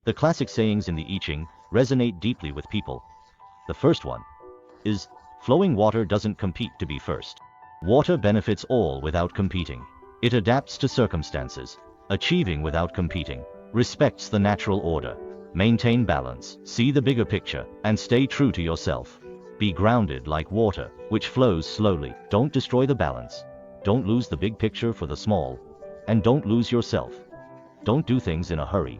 The classic sayings in the I Ching resonate deeply with people. The first one is, flowing water doesn't compete to be first. Water benefits all without competing. It adapts to circumstances, achieving without competing, respects the natural order, maintain balance, see the bigger picture, and stay true to yourself. Be grounded like water, which flows slowly. Don't destroy the balance. Don't lose the big picture for the small. And don't lose yourself. Don't do things in a hurry.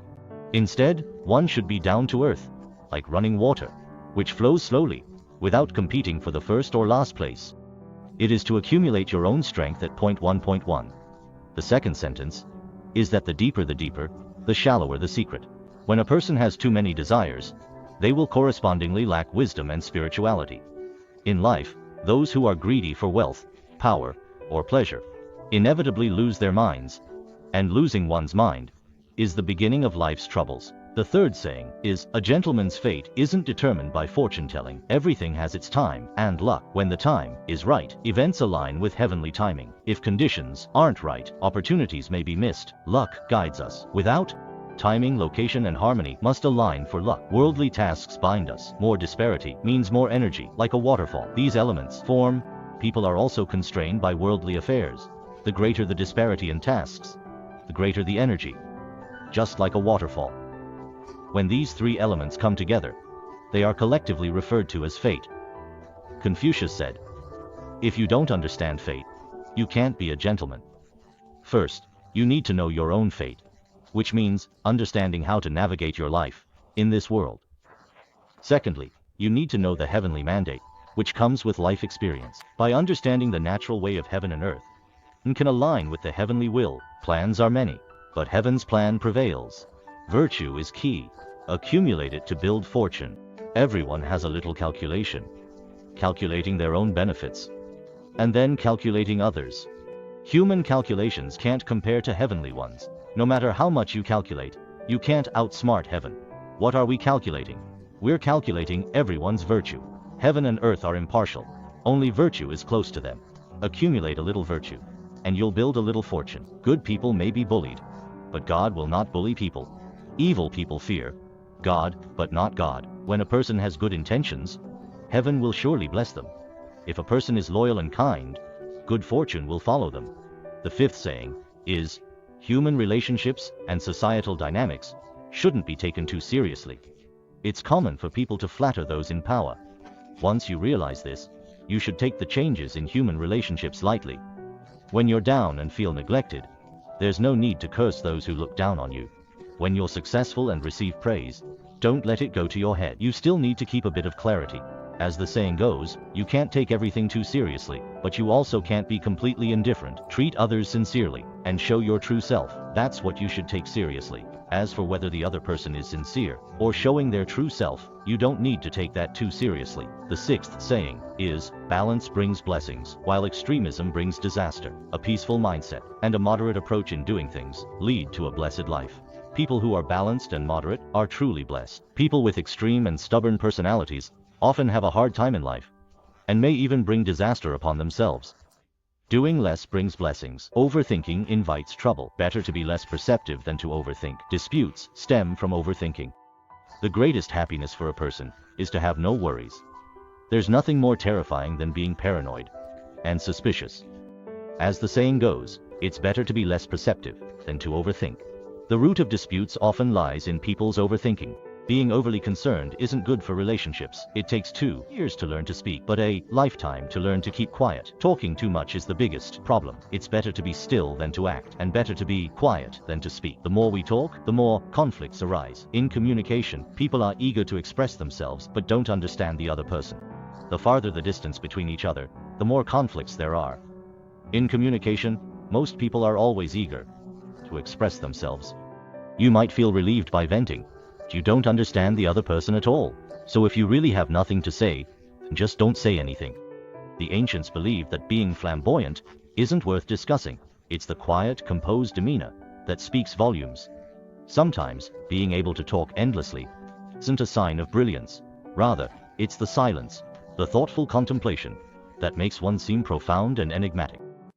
Instead, one should be down to earth, like running water, which flows slowly, without competing for the first or last place. It is to accumulate your own strength at point 1.1. The second sentence is that the deeper, the shallower the secret. When a person has too many desires, they will correspondingly lack wisdom and spirituality. In life, those who are greedy for wealth, power, or pleasure inevitably lose their minds, and losing one's mind is the beginning of life's troubles. The third saying is, a gentleman's fate isn't determined by fortune-telling. Everything has its time and luck. When the time is right, events align with heavenly timing. If conditions aren't right, opportunities may be missed. Luck guides us. Without timing, location, and harmony must align for luck. Worldly tasks bind us. More disparity means more energy, like a waterfall. These elements form. People are also constrained by worldly affairs. The greater the disparity in tasks, the greater the energy. Just like a waterfall. When these three elements come together, they are collectively referred to as fate. Confucius said, if you don't understand fate, you can't be a gentleman. First, you need to know your own fate, which means understanding how to navigate your life in this world. Secondly, you need to know the heavenly mandate, which comes with life experience. By understanding the natural way of heaven and earth, and can align with the heavenly will. Plans are many, but heaven's plan prevails. Virtue is key. Accumulate it to build fortune. Everyone has a little calculation, calculating their own benefits, and then calculating others. Human calculations can't compare to heavenly ones. No matter how much you calculate, you can't outsmart heaven. What are we calculating? We're calculating everyone's virtue. Heaven and earth are impartial. Only virtue is close to them. Accumulate a little virtue, and you'll build a little fortune. Good people may be bullied, but God will not bully people. Evil people fear God, but not God. When a person has good intentions, heaven will surely bless them. If a person is loyal and kind, good fortune will follow them. The fifth saying is, human relationships and societal dynamics shouldn't be taken too seriously. It's common for people to flatter those in power. Once you realize this, you should take the changes in human relationships lightly. When you're down and feel neglected, there's no need to curse those who look down on you. When you're successful and receive praise, don't let it go to your head. You still need to keep a bit of clarity. As the saying goes, you can't take everything too seriously, but you also can't be completely indifferent. Treat others sincerely, and show your true self. That's what you should take seriously. As for whether the other person is sincere, or showing their true self, you don't need to take that too seriously. The sixth saying is, balance brings blessings, while extremism brings disaster. A peaceful mindset, and a moderate approach in doing things, lead to a blessed life. People who are balanced and moderate are truly blessed. People with extreme and stubborn personalities often have a hard time in life, and may even bring disaster upon themselves. Doing less brings blessings. Overthinking invites trouble. Better to be less perceptive than to overthink. Disputes stem from overthinking. The greatest happiness for a person is to have no worries. There's nothing more terrifying than being paranoid and suspicious. As the saying goes, it's better to be less perceptive than to overthink. The root of disputes often lies in people's overthinking. Being overly concerned isn't good for relationships. It takes 2 years to learn to speak, but a lifetime to learn to keep quiet. Talking too much is the biggest problem. It's better to be still than to act, and better to be quiet than to speak. The more we talk, the more conflicts arise. In communication, people are eager to express themselves, but don't understand the other person. The farther the distance between each other, the more conflicts there are. In communication, most people are always eager to express themselves. You might feel relieved by venting. You don't understand the other person at all. So if you really have nothing to say, just don't say anything. The ancients believed that being flamboyant isn't worth discussing. It's the quiet, composed demeanor that speaks volumes. Sometimes, being able to talk endlessly isn't a sign of brilliance. Rather, it's the silence, the thoughtful contemplation, that makes one seem profound and enigmatic.